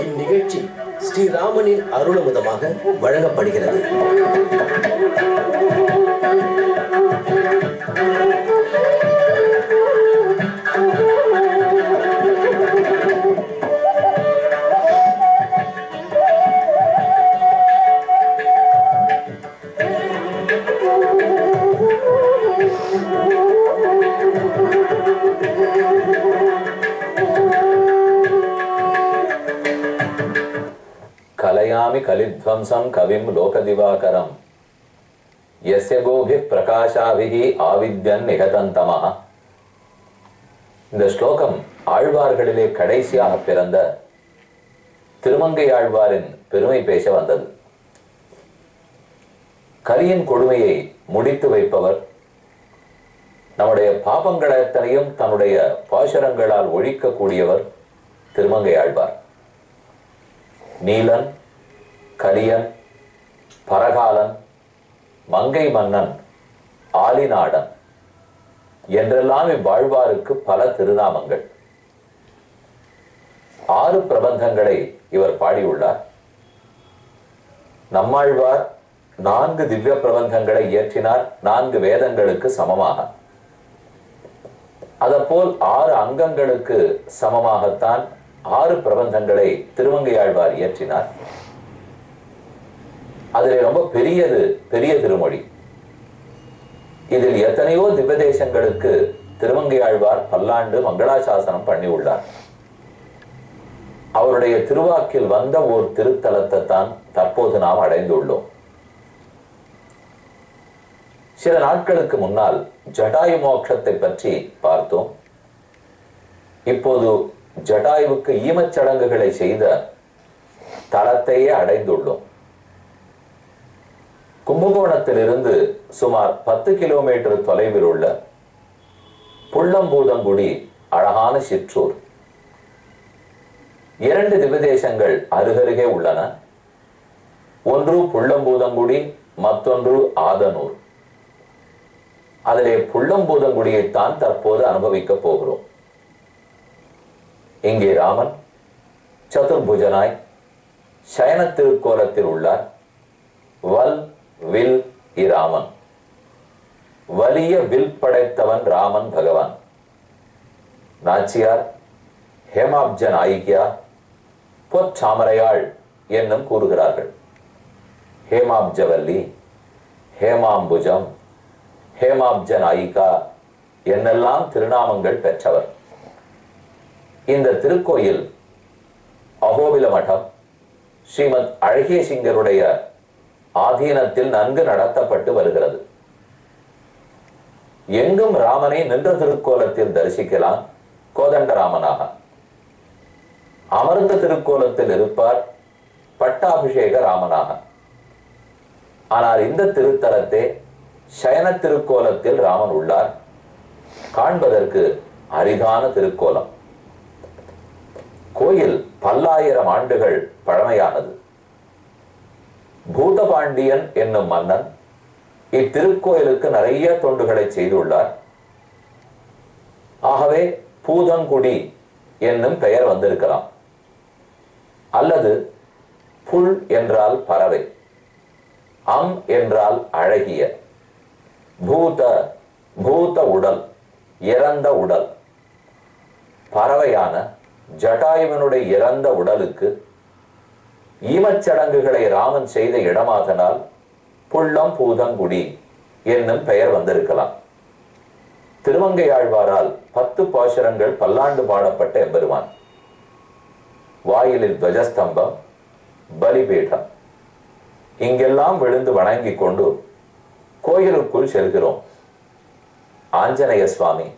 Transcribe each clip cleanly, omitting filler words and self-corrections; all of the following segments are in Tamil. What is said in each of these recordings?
இந்நிகழ்ச்சி ஸ்ரீராமனின் அருளமுதமாக வழங்கப்படுகிறது. கலயாமி கலித்வம்சம் கவிம் லோகதிவாகரம் யஸ்ய கோபி பிரகாஷாபிஹி ஆவித்யன் நிகதந்தமஹ. இந்த ஸ்லோகம் ஆழ்வார்களிலே கடைசியாக பிறந்த திருமங்கை ஆழ்வாரின் பெருமை பேச வந்தது. கலியின் கொடுமையை முடித்து வைப்பவர், நம்முடைய பாபங்கள் அத்தனையும் தன்னுடைய பாசுரங்களால் ஒழிக்கக்கூடியவர் திருமங்கை ஆழ்வார். நீலன், கலியன், பரகாலன், மங்கை மன்னன், ஆலிநாடன் என்றெல்லாம் இவ்வாழ்வாருக்கு பல திருநாமங்கள். 6 பிரபந்தங்களை இவர் பாடியுள்ளார். நம்மாழ்வார் 4 திவ்ய பிரபந்தங்களை இயற்றினார், 4 வேதங்களுக்கு சமமாக. அதப்போல் 6 அங்கங்களுக்கு சமமாகத்தான் 6 பிரபந்தங்களை திருமங்கையாழ்வார் இயற்றினார். அதில் ரொம்ப பெரிய திருமொழி. இதில் எத்தனையோ திவ்யதேசங்களுக்கு திருமங்கையாழ்வார் பல்லாண்டு மங்களாசாசனம் பண்ணியுள்ளார். அவருடைய திருவாக்கில் வந்த ஓர் திருத்தலத்தை தான் தற்போது நாம் அடைந்துள்ளோம். சில நாட்களுக்கு முன்னால் ஜடாயு மோட்சத்தை பற்றி பார்த்தோம். இப்போது ஜடாயுவுக்கு ஈமச்சடங்குகளை செய்த தலத்தையே அடைந்துள்ளோம். கும்பகோணத்திலிருந்து சுமார் 10 கிலோமீட்டர் தொலைவில் உள்ள புள்ளம்பூதங்குடி அழகான சிற்றூர். 2 திவ்யதேசங்கள் அருகருகே உள்ளன. ஒன்று புள்ளம்பூதங்குடி, மற்றொன்று ஆதனூர். அதிலே புள்ளம்பூதங்குடியைத்தான் தற்போது அனுபவிக்க போகிறோம். இங்கே ராமன் சதுர்புஜனாய் சயன திருக்கோலத்தில் உள்ளார். வல் வில் இராமன், வலிய வில் படைத்தவன் ராமன் பகவான். நாச்சியார் ஹேமாப்ஜ நாயிகியா பொற்சாமரையாள் என்னும் கூறுகிறார்கள். ஹேமாப்ஜவல்லி, ஹேமாம்புஜம், ஹேமாப்ஜ நாயிகா என்னெல்லாம் திருநாமங்கள் பெற்றவர். இந்த திருக்கோயில் அகோபில மடம் ஸ்ரீமத் அழகிய சிங்கருடைய ஆதீனத்தில் நன்கு நடத்தப்பட்டு வருகிறது. எங்கும் ராமனை நின்ற திருக்கோலத்தில் தரிசிக்கலாம். கோதண்டராமனாக அமர்ந்த திருக்கோலத்தில் இருப்பார் பட்டாபிஷேக ராமனாக. ஆனால் இந்த திருத்தலத்தை சயன திருக்கோலத்தில் ராமன் உள்ளார். காண்பதற்கு அரிதான திருக்கோலம். கோயில் பல்லாயிரம் ஆண்டுகள் பழமையானது. பூதபாண்டியன் என்னும் மன்னன் இத்திருக்கோயிலுக்கு நிறைய தொண்டுகளை செய்துள்ளார். ஆகவே பூதங்குடி என்னும் பெயர் வந்திருக்கலாம். அல்லது புல் என்றால் பறவை, அம் என்றால் அழகிய, பூத உடல், இறந்த உடல். பறவையான ஜடாயுவனுடைய இறந்த உடலுக்கு ஈமச்சடங்குகளை ராமன் செய்த இடமாதனால் புள்ளம் பூதங்குடி என்னும் பெயர் வந்திருக்கலாம். திருமங்கையாழ்வாரால் 10 பாசுரங்கள் பல்லாண்டு பாடப்பட்ட எம்பெருமான். வாயிலில் துவஜஸ்தம்பம், பலிபீடம். இங்கெல்லாம் விழுந்து வணங்கி கொண்டு கோயிலுக்குள் செல்கிறோம். ஆஞ்சநேய சுவாமி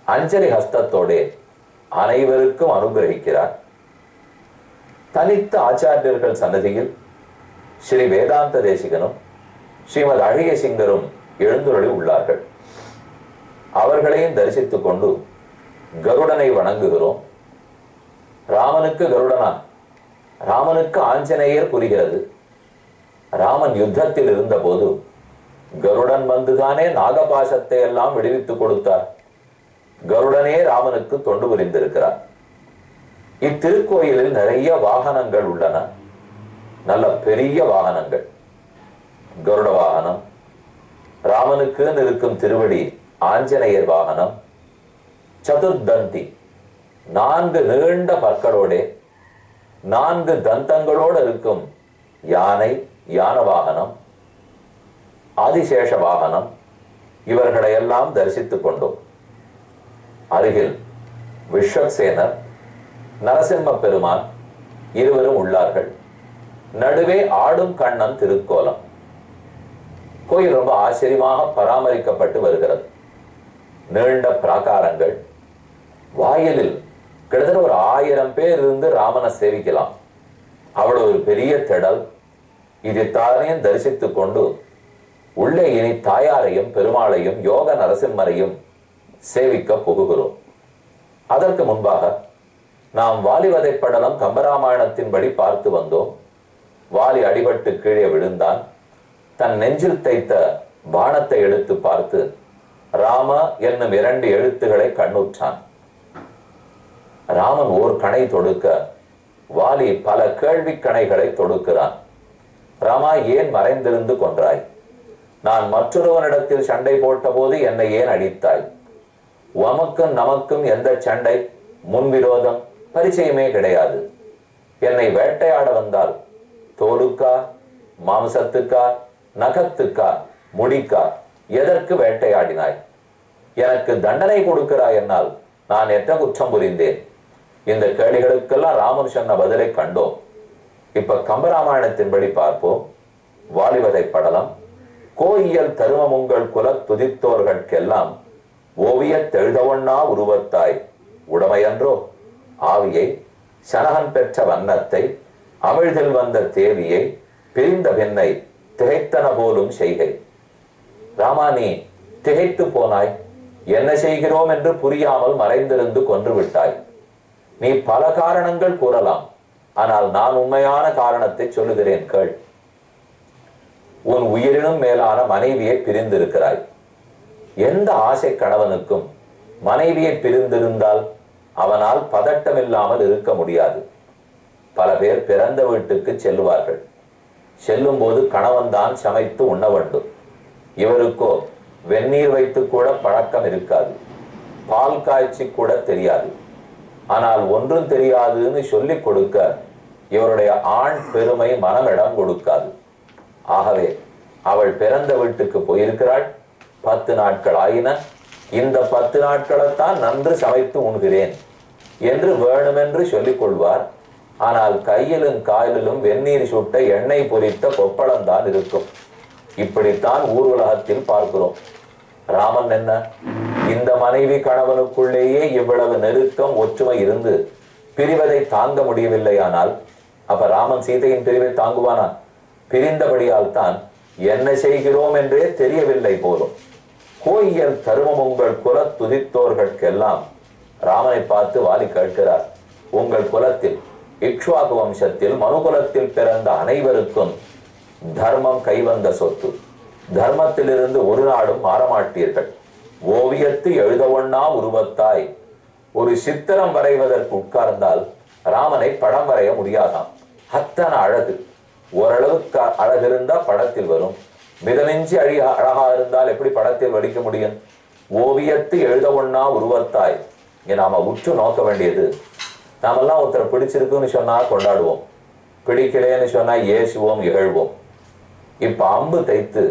அஞ்சலி ஹஸ்தத்தோடே அனைவருக்கும் அனுகிரகிக்கிறார். தனித்த ஆச்சாரியர்கள் சன்னதியில் ஸ்ரீ வேதாந்த தேசிகனும் ஸ்ரீமத் அழகிய சிங்கரும் எழுந்துருளி உள்ளார்கள். அவர்களையும் தரிசித்துக் கொண்டு கருடனை வணங்குகிறோம். ராமனுக்கு கருடனா? ராமனுக்கு ஆஞ்சநேயர் புரிகிறது. ராமன் யுத்தத்தில் இருந்த போது கருடன் வந்துதானே நாகபாசத்தை எல்லாம் விடுவித்துக் கொடுத்தார். கருடனே ராமனுக்கு தொண்டு புரிந்திருக்கிறார். இத்திருக்கோயிலில் நிறைய வாகனங்கள் உள்ளன. நல்ல பெரிய வாகனங்கள். கருட வாகனம், ராமனுக்கு இருக்கும் திருவடி ஆஞ்சநேயர் வாகனம், சதுர்தந்தி 4 நீண்ட பற்களோட 4 தந்தங்களோடு இருக்கும் யானை, யான வாகனம், ஆதிசேஷ வாகனம், இவர்களை எல்லாம் தரிசித்துக் கொண்டோம். அருகில் விஸ்வக்சேனர், நரசிம்ம பெருமான் இருவரும் உள்ளார்கள். நடுவே ஆடும் கண்ணன் திருக்கோலம். கோயில் ரொம்ப ஆச்சரியமாக பராமரிக்கப்பட்டு வருகிறது. நீண்ட பிராகாரங்கள், வாயிலில் கிட்டத்தட்ட ஒரு 1000 பேர் இருந்து ராமனை சேவிக்கலாம். அவ்வளவு ஒரு பெரிய திடல். இது தானையும் தரிசித்துக் கொண்டு உள்ளே இனி தாயாரையும் பெருமாளையும் யோக நரசிம்மரையும் சேவிக்க புகுகிறோம். அதற்கு முன்பாக நாம் வாலி வதைப்படலம் கம்பராமாயணத்தின்படி பார்த்து வந்தோம். வாலி அடிபட்டு கீழே விழுந்தான். தன் நெஞ்சில் தைத்த பாணத்தை எடுத்து பார்த்து ராம என்னும் 2 எழுத்துக்களை கண்ணுற்றான். ராமன் ஓர் கணை தொடுக்க வாலி பல கேள்வி கணைகளை தொடுக்கிறான். ராமா, ஏன் மறைந்திருந்து கொன்றாய்? நான் மற்றொருவனிடத்தில் சண்டை போட்ட போது என்னை ஏன் அடித்தாய்? உமக்கும் நமக்கும் எந்த சண்டை, முன்விரோதம், பரிச்சயமே கிடையாது. என்னை வேட்டையாட வந்தால் தோலுக்கா, மாம்சத்துக்கா, நகத்துக்கா, முடிக்கா, எதற்கு வேட்டையாடினாய்? எனக்கு தண்டனை கொடுக்கிறாய் என்னால் நான் என்ன குற்றம் புரிந்தேன்? இந்த கேள்விகளுக்கெல்லாம் ராமன் சொன்ன பதிலை கண்டோம். இப்ப கம்பராமாயணத்தின்படி பார்ப்போம். வாலிவதை படலம். கோயியல் தருமம் உங்கள் குல துதித்தோர்கட்கெல்லாம் ஓவிய தெழுதவண்ணா உருவத்தாய் உடமையன்றோ ஆவியை, சனகன் பெற்ற வண்ணத்தை, அமிழ்தில் வந்த தேவியை, பிரிந்த பெண்ணை திகைத்தன போலும் செய்கை. ராமா, நீ திகைத்து போனாய். என்ன செய்கிறோம் என்று புரியாமல் மறைந்திருந்து கொன்று விட்டாய். நீ பல காரணங்கள் கூறலாம், ஆனால் நான் உண்மையான காரணத்தை சொல்லுகிறேன் கேள். உன் உயிரினும் மேலான மனைவியை பிரிந்திருக்கிறாய். எந்த ஆசை கணவனுக்கும் மனைவியை பிரிந்திருந்தால் அவனால் பதட்டமில்லாமல் இருக்க முடியாது. பல பேர் பிறந்த வீட்டுக்கு செல்லுவார்கள். செல்லும் போது கணவன் தான் சமைத்து உண்ண வேண்டும். இவருக்கோ வெந்நீர் வைத்து கூட பழக்கம் இருக்காது. பால் காய்ச்சி கூட தெரியாது. ஆனால் ஒன்றும் தெரியாதுன்னு சொல்லிக் கொடுக்க இவருடைய ஆண் பெருமை மனமிடம் கொடுக்காது. ஆகவே அவள் பிறந்த வீட்டுக்கு போயிருக்கிறாள். 10 நாட்கள் ஆயின. இந்த 10 நாட்களைத்தான் நன்று சமைத்து உண்கிறேன் என்று வேணுமென்று சொல்லிக் கொள்வார். ஆனால் கையிலும் காலிலும் வெந்நீர் சுட்ட எண்ணெய் பொரித்த கொப்பளம் தான் இருக்கும். இப்படித்தான் ஊர் உலகத்தில் பார்க்கிறோம். ராமன் என்ன, இந்த மனைவி கணவனுக்குள்ளேயே இவ்வளவு நெருக்கம் ஒற்றுமை இருந்து பிரிவதை தாங்க முடியவில்லையானால் அப்ப ராமன் சீதையின் பிரிவை தாங்குவானா? பிரிந்தபடியால் தான் என்ன செய்கிறோம் என்றே தெரியவில்லை போலும். கோயியல் தருமம் உங்கள் குல துதித்தோர்கட்கெல்லாம் ராமனை பார்த்து வாலி கேட்கிறார். உங்கள் குலத்தில், இக்ஷ்வாகு வம்சத்தில், மனுகுலத்தில் பிறந்த அனைவருக்கும் தர்மம் கைவந்த சொத்து. தர்மத்திலிருந்து ஒரு நாடும் மாறமாட்டீர்கள். ஓவியத்து எழுதவொண்ணா உருவத்தாய். ஒரு சித்திரம் வரைவதற்கு உட்கார்ந்தால் ராமனை படம் வரைய முடியாதாம். அத்தனை அழகு. ஓரளவுக்கு அழகு இருந்தா படத்தில் வரும். மிதமிஞ்சி அழகா இருந்தால் எப்படி படத்தில் வடிக்க முடியும்? ஓவியத்து எழுதவொண்ணா உருவத்தாய். இங்க நாம உற்று நோக்க வேண்டியது, நாமெல்லாம் ஒருத்தரை பிடிச்சிருக்குன்னு சொன்னா கொண்டாடுவோம், பிடிக்கலேன்னு சொன்னா ஏசுவோம், இகழ்வோம். இப்ப அம்பு தைத்து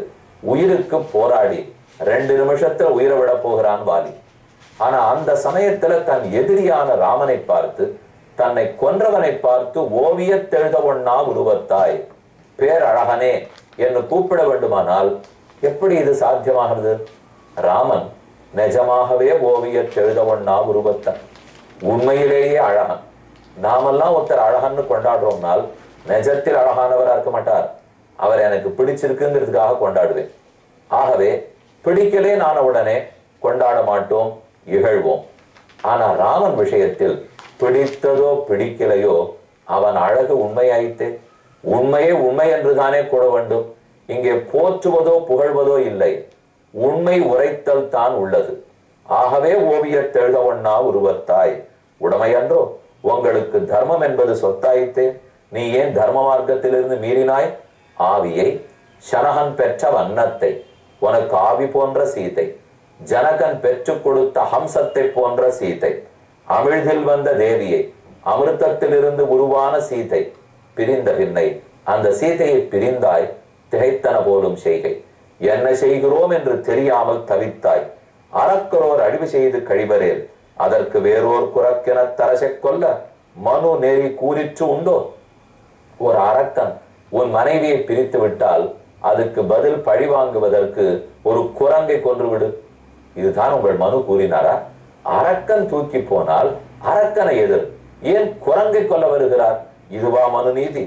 உயிருக்கு போராடி 2 நிமிஷத்துல உயிரை விட போகிறான் வாலி. ஆனா அந்த சமயத்துல தன் எதிரியான ராமனை பார்த்து, தன்னை கொன்றவனை பார்த்து ஓவியத்தெழுதவொண்ணா உருவத்தாய், பேரழகனே என்று கூப்பிட வேண்டுமானால் எப்படி இது சாத்தியமாகிறது? ராமன் நிஜமாகவே ஓவியத்தெழுதவொண்ணா உருவத்தான், உண்மையிலேயே அழகன். நாமெல்லாம் ஒருத்தர் அழகன்னு கொண்டாடுறோம்னால் நிஜத்தில் அழகானவரா இருக்க மாட்டார். அவர் எனக்கு பிடிச்சிருக்குங்கிறதுக்காக கொண்டாடுவேன். ஆகவே பிடிக்கலே நான உடனே கொண்டாட மாட்டோம், இகழ்வோம். ஆனா ராமன் விஷயத்தில் பிடித்ததோ பிடிக்கலையோ அவன் அழகு உண்மையாயித்தே. உண்மையே உண்மை என்றுதானே கூற வேண்டும். இங்கே போற்றுவதோ புகழ்வதோ இல்லை, உண்மை உரைத்தல் தான் உள்ளது. ஆகவே ஓவியத்தெழுதவொண்ணா உருவத்தாய் உடமையன்றோ உங்களுக்கு தர்மம் என்பது சொத்தாயித்தே. நீ ஏன் தர்ம மார்க்கத்திலிருந்து மீறினாய்? ஆவியை, சனகன் பெற்ற வண்ணத்தை, உனக்கு ஆவி போன்ற சீதை, ஜனகன் பெற்றுக் கொடுத்த ஹம்சத்தை போன்ற சீதை, அமிழ்தில் வந்த தேவியை, அமிர்தத்திலிருந்து உருவான சீதை, பிரிந்த பின்னை அந்த சீதையை பிரிந்தாய். திகைத்தன போலும் செய்கை. என்ன செய்கிறோம் என்று தெரியாமல் தவித்தாய். அறக்கரோர் அழிவு செய்து கழிவரேல் அதற்கு வேறோர் குறக்கென தரசை கொல்ல மனு நெறி கூறிற்று உண்டோ? ஒரு அரக்கன் உன் மனைவியை பிரித்து விட்டால் அதுக்கு பதில் பழி வாங்குவதற்கு ஒரு குரங்கை கொன்றுவிடு. இதுதான் உங்கள் மனு கூறினாரா? அரக்கன் தூக்கி போனால் அரக்கனை எதிர், ஏன் குரங்கை கொல்ல வருகிறார்? இதுவா மனு நீதி?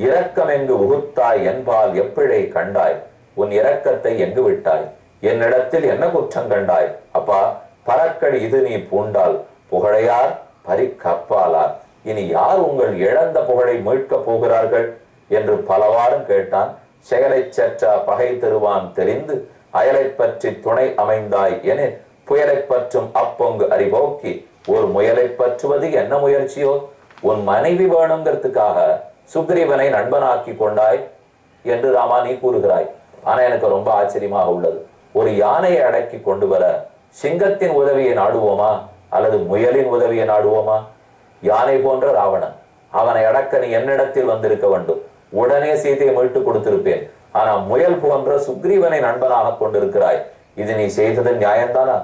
இரக்கம் எங்கு உகுத்தாய் என்பால் எப்பிழை கண்டாய்? உன் இரக்கத்தை எங்கு விட்டாய்? என்னிடத்தில் என்ன குற்றம் கண்டாய்? அப்பா, பறக்கடி இது நீ பூண்டால் புகழையார் பறிக்கப்பாலார். இனி யார் உங்கள் இழந்த புகழை மீட்கப் போகிறார்கள் என்று பலவாறும் கேட்டான். செயலை செற்ற பகை தருவான் தெரிந்து அயலை பற்றி துணை அமைந்தாய் என புயலை பற்றும் அப்பொங்கு அறிவோக்கி ஒரு முயலை பற்றுவது என்ன முயற்சியோ? உன் மனைவி வேணுங்கிறதுக்காக சுக்ரீவனை நண்பனாக்கி கொண்டாய் என்று ராமா நீ கூறுகிறாய். ஆனா எனக்கு ரொம்ப ஆச்சரியமாக உள்ளது. ஒரு யானையை அடக்கி கொண்டு வர சிங்கத்தின் உதவியை நாடுவோமா அல்லது முயலின் உதவியை நாடுவோமா? யானை போன்ற ராவணன், அவனை அடக்க நீ என்னிடத்தில் வந்திருக்க வேண்டும். உடனே சீதையை மீட்டு கொடுத்திருப்பேன். ஆனா முயல் போன்ற சுக்ரீவனை நண்பனாக கொண்டிருக்கிறாய். இது நீ செய்தது நியாயம்தானா?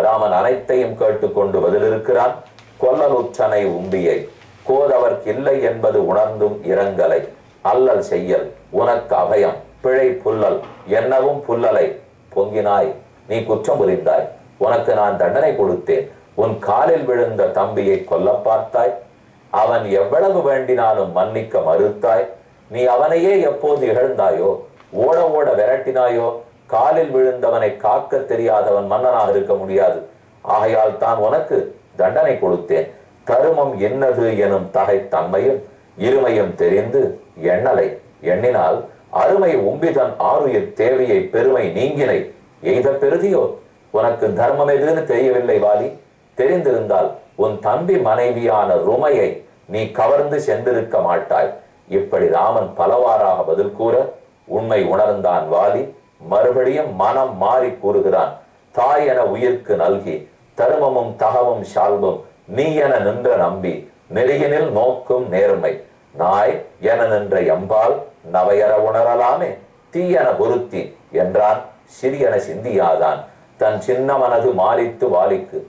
ராமன் அனைத்தையும் கேட்டுக்கொண்டு பதிலிருக்கிறான். கொல்லலுற்றனை உம்பியை கோதவர்க்கு இல்லை என்பது உணர்ந்தும் இரங்கலை அல்லல் செய்யல் உனக்கு அபயம் பிழை புல்லல் என்னவும் புல்லலை பொங்கினாய். நீ குற்றம் புரிந்தாய். உனக்கு நான் தண்டனை கொடுத்தேன். உன் காலில் விழுந்த தம்பியை கொல்ல பார்த்தாய். அவன் எவ்வளவு வேண்டினாலும் மன்னிக்க மறுத்தாய். நீ அவனையே எப்போது இகழ்ந்தாயோ, ஓட ஓட விரட்டினாயோ, காலில் விழுந்தவனை காக்க தெரியாதவன் மன்னனாக இருக்க முடியாது. ஆகையால் தான் உனக்கு தண்டனை கொடுத்தேன். தருமம் என்னது எனும் தகை தன்மையும் இருமையும் தெரிந்து எண்ணலை எண்ணினால் அருமை உம்பிதன் ஆறுயிர் தேவையை பெருமை நீங்கினை எய்த பெருதியோ? உனக்கு தர்மம் எதுன்னு தெரியவில்லை வாலி. தெரிந்திருந்தால் உன் தம்பி மனைவியான ருமையை நீ கவர்ந்து சென்றிருக்க மாட்டாய். இப்படி ராமன் பலவாறாக பதில் கூற உண்மை உணர்ந்தான் வாலி. மறுபடியும் மனம் மாறி கூறுகிறான். தாய் என உயிர்க்கு நல்கி தருமமும் தகவும் சால்பும் நீ என நின்ற நம்பி நெறியினில் நோக்கும் நேர்மை நாய் என நின்ற எம்பால் நவையற உணரலாமே தீயன பொருத்தி என்றான். சிறியன சிந்தியாதான். தன் சின்ன மனது மாறித்து வாலிக்கு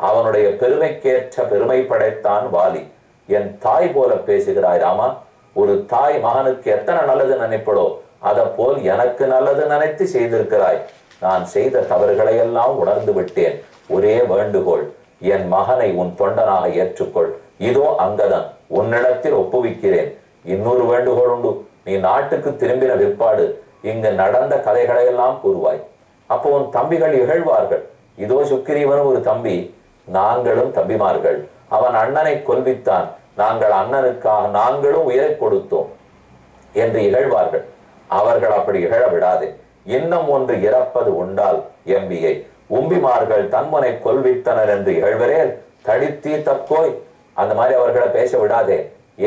அவனுடைய பெருமைக்கேற்ற பெருமை படைத்தான் வாலி. என் தாய் போல பேசுகிறாய் ராமா. ஒரு தாய் மகனுக்கு எத்தனை நல்லது நினைப்படோ அதை போல் எனக்கு நல்லது நினைத்து செய்திருக்கிறாய். நான் செய்த தவறுகளை எல்லாம் உணர்ந்து விட்டேன். ஒரே வேண்டுகோள், என் மகனை உன் தொண்டனாக ஏற்றுக்கொள். இதோ அங்கதன் உன்னிடத்தில் ஒப்புவிக்கிறேன். இன்னொரு வேண்டுகோள் உண்டு. நீ நாட்டுக்கு திரும்பின விற்பாடு இங்கு நடந்த கதைகளை எல்லாம் கூறுவாய். அப்போ உன் தம்பிகள் இகழ்வார்கள். இதோ சுக்கிரீவனும் ஒரு தம்பி, நாங்களும் தம்பிமார்கள். அவன் அண்ணனை கொல்வித்தான், நாங்கள் அண்ணனுக்காக நாங்களும் உயிரை கொடுத்தோம் என்று இகழ்வார்கள். அவர்கள் அப்படி இகழ விடாதே. இன்னும் ஒன்று இறப்பது உண்டால் எம்பியை உம்பிமார்கள் தன்முனை கொல்வித்தனர் என்று இகழ்வரேல் தடித்தீ தக்கோய். அந்த மாதிரி அவர்களை பேச விடாதே.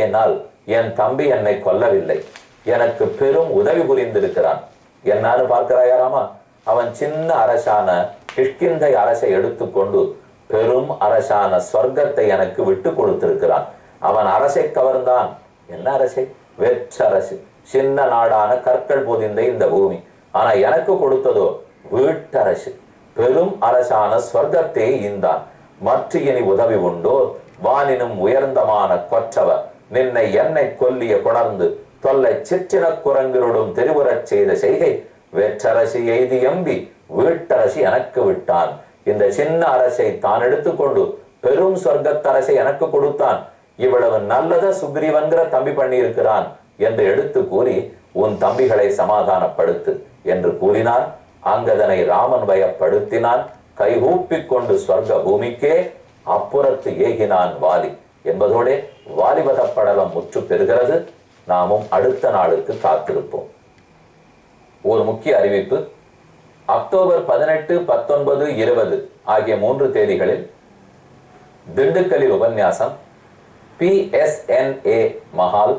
ஏனால் என் தம்பி என்னை கொல்லவில்லை, எனக்கு பெரும் உதவி புரிந்திருக்கிறான். என்னான்னு பார்க்கிறாயாராமா? அவன் சின்ன அரசான கிஷ்கிந்தை அரசை எடுத்துக்கொண்டு பெரும் அரசான சொர்க்கத்தை எனக்கு விட்டு கொடுத்திருக்கிறான். அவன் அரசை கவர்ந்தான். என்ன அரசை? வெற்றரசு. சின்ன நாடான கற்கள் பொதிந்த இந்த பூமி. ஆனா எனக்கு கொடுத்ததோ வீட்டரசு. பெரும் அரசான சொர்க்கத்தை ஈந்தான். மற்ற இனி உதவி உண்டோ? வானினும் உயர்ந்தமான கொற்றவர் நின்னை என்னை கொல்லிய கொணர்ந்து தொல்லை சிற்றின குரங்கினோடும் தெரிவுறச் செய்த செய்கை வெற்றரசு எய்தி எம்பி வீட்டரசு எனக்கு விட்டான். இந்த சின்ன அரசை தான் எடுத்துக்கொண்டு பெரும் சொர்க்கத்தரசை எனக்கு கொடுத்தான். இவ்வளவு நல்லத சுக்ரீவன்கிற தம்பி பண்ணி இருக்கிறான் என்று எடுத்து கூறி உன் தம்பிகளை சமாதானப்படுத்து என்று கூறினான். அங்கதனை ராமன் பயப்படுத்தினான். கைகூப்பிக் கொண்டு சொர்க்க பூமிக்கே அப்புறத்து ஏகினான் வாலி என்பதோட வாலிபத படலம் முற்று பெறுகிறது. நாமும் அடுத்த நாளுக்கு காத்திருப்போம். ஒரு முக்கிய அறிவிப்பு. அக்டோபர் 18, 19, 20 ஆகிய 3 தேதிகளில் திண்டுக்கல்லில் உபன்யாசம், PSNA Mahal,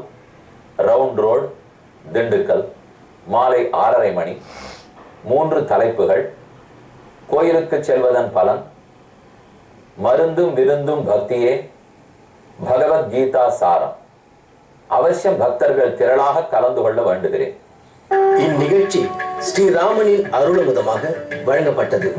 round road, Dindigul, மாலை 6:30 மணி. 3 தலைப்புகள்: கோயிலுக்கு செல்வதன் பலன், மருந்தும் விருந்தும் பக்தியே, பகவத்கீதா சாரம். அவசியம் பக்தர்கள் திரளாக கலந்து கொள்ள வேண்டுகிறேன். இந்நிகழ்ச்சி ஸ்ரீராமனின் அருளமுதமாக வழங்கப்பட்டது.